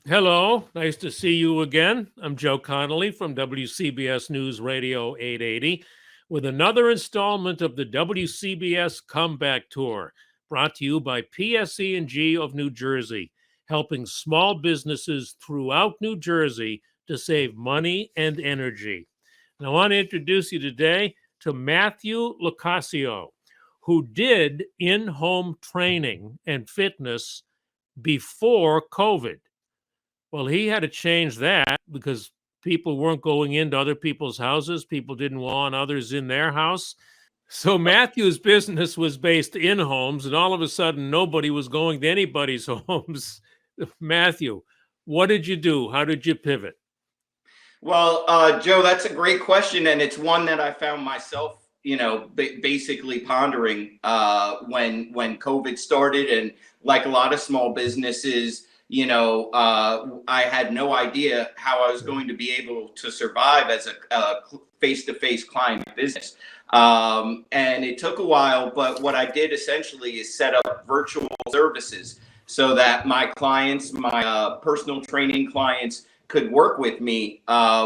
Hello, nice to see you again. I'm Joe Connolly from WCBS News Radio 880 with another installment of the WCBS Comeback Tour, brought to you by PSE&G of New Jersey, helping small businesses throughout New Jersey to save money and energy. And I want to introduce you today to Matthew Locascio, who did in-home training and fitness before COVID. Well, he had to change that because people weren't going into other people's houses. People didn't want others in their house. So Matthew's business was based in homes, and all of a sudden, nobody was going to anybody's homes. Matthew, what did you do? How did you pivot? Well, Joe, that's a great question, and it's one that I found myself, basically pondering when COVID started, and like a lot of small businesses, I had no idea how I was going to be able to survive as a face-to-face client business. And it took a while, but what I did essentially is set up virtual services so that my clients, my personal training clients, could work with me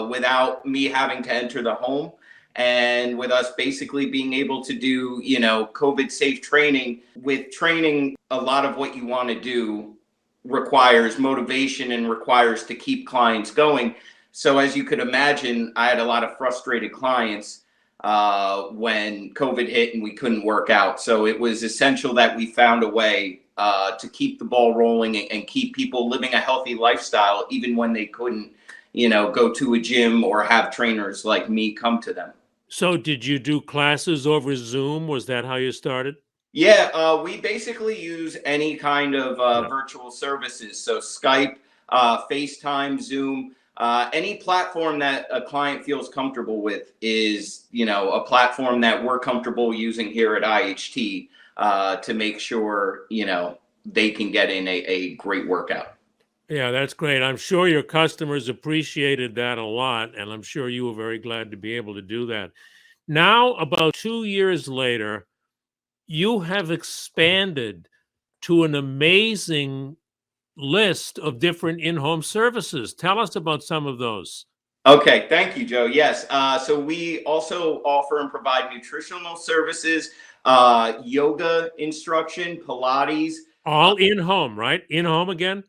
without me having to enter the home, and with us basically being able to do, COVID safe training. With training, a lot of what you want to do requires motivation and requires to keep clients going. So as you could imagine, I had a lot of frustrated clients when COVID hit and we couldn't work out. So it was essential that we found a way to keep the ball rolling and keep people living a healthy lifestyle, even when they couldn't, go to a gym or have trainers like me come to them. So, did you do classes over Zoom? Was that how you started? Yeah, we basically use any kind of Yeah. virtual services. So Skype, FaceTime, Zoom, any platform that a client feels comfortable with is, a platform that we're comfortable using here at IHT to make sure, they can get in a great workout. Yeah, that's great. I'm sure your customers appreciated that a lot, and I'm sure you were very glad to be able to do that. Now, about 2 years later, you have expanded to an amazing list of different in-home services. Tell us about some of those. Okay, thank you, Joe. Yes, so we also offer and provide nutritional services, yoga instruction, Pilates. All in-home, right? In-home again?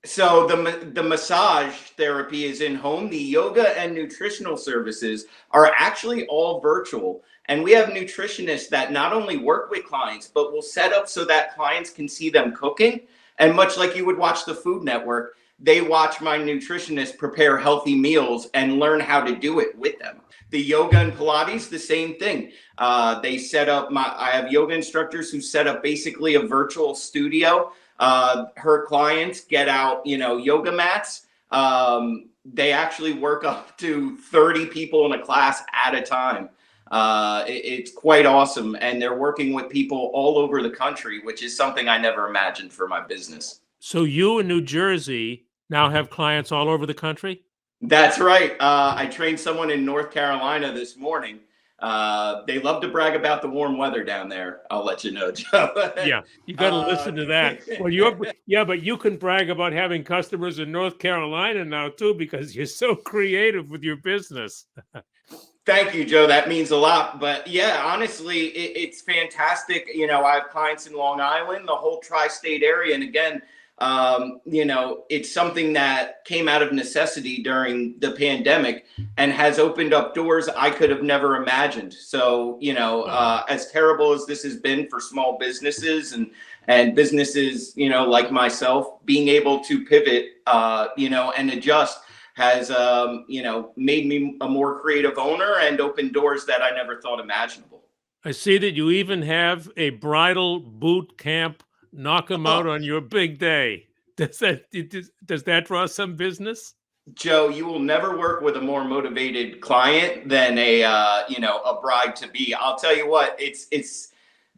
So the massage therapy is in home. The yoga and nutritional services are actually all virtual. And we have nutritionists that not only work with clients, but will set up so that clients can see them cooking. And much like you would watch the Food Network, they watch my nutritionist prepare healthy meals and learn how to do it with them. The yoga and Pilates, the same thing. They set up I have yoga instructors who set up basically a virtual studio. Her clients get out, yoga mats. They actually work up to 30 people in a class at a time. It's quite awesome. And they're working with people all over the country, which is something I never imagined for my business. So you in New Jersey now have clients all over the country? That's right. I trained someone in North Carolina this morning. They love to brag about the warm weather down there. I'll let you know, Joe. Yeah, you got to listen to that. Well, yeah, but you can brag about having customers in North Carolina now too, because you're so creative with your business. Thank you, Joe. That means a lot. But yeah, honestly, it's fantastic. I have clients in Long Island, the whole tri-state area. And again, it's something that came out of necessity during the pandemic and has opened up doors I could have never imagined. So, as terrible as this has been for small businesses and businesses, like myself, being able to pivot, and adjust has, made me a more creative owner and opened doors that I never thought imaginable. I see that you even have a bridal boot camp. Knock them out on your big day. Does that draw some business? Joe, you will never work with a more motivated client than a bride to be. I'll tell you what, it's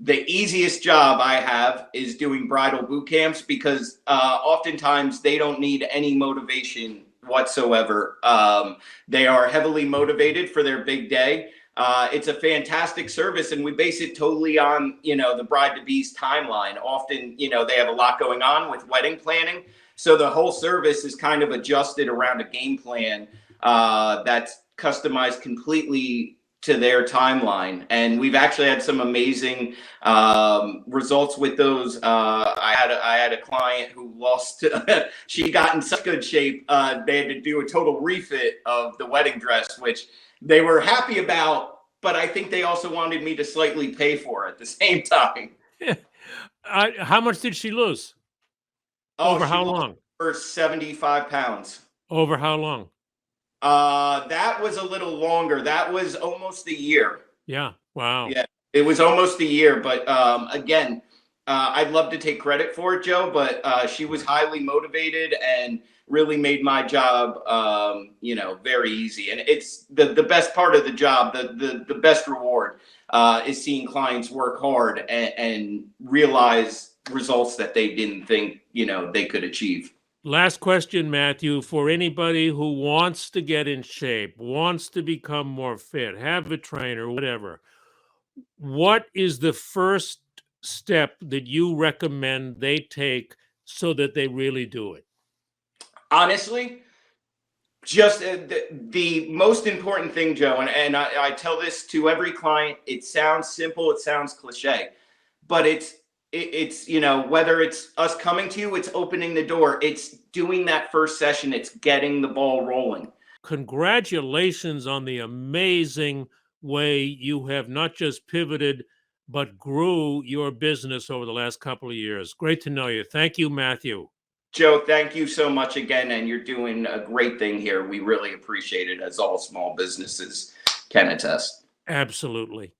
the easiest job I have is doing bridal boot camps because oftentimes they don't need any motivation whatsoever. They are heavily motivated for their big day. It's a fantastic service, and we base it totally on, the bride to be's timeline. Often, they have a lot going on with wedding planning. So the whole service is kind of adjusted around a game plan that's customized completely to their timeline. And we've actually had some amazing results with those. I had a client who lost, she got in such good shape, they had to do a total refit of the wedding dress, which they were happy about, but I think they also wanted me to slightly pay for it at the same time. How much did she lose? Oh, Over she how lost long? her 75 pounds. Over how long? That was a little longer. That was almost a year. Yeah. Wow. Yeah, it was almost a year. But again, I'd love to take credit for it, Joe, but she was highly motivated and really made my job, very easy. And it's the best part of the job, the best reward is seeing clients work hard and realize results that they didn't think, they could achieve. Last question, Matthew, for anybody who wants to get in shape, wants to become more fit, have a trainer, whatever. What is the first step that you recommend they take so that they really do it? Honestly, just the most important thing, Joe, and I tell this to every client. It sounds simple, it sounds cliche, but it's whether it's us coming to you, it's opening the door, it's doing that first session, it's getting the ball rolling. Congratulations on the amazing way you have not just pivoted, but grew your business over the last couple of years. Great to know you. Thank you, Matthew. Joe, thank you so much again, and you're doing a great thing here. We really appreciate it, as all small businesses can attest. Absolutely.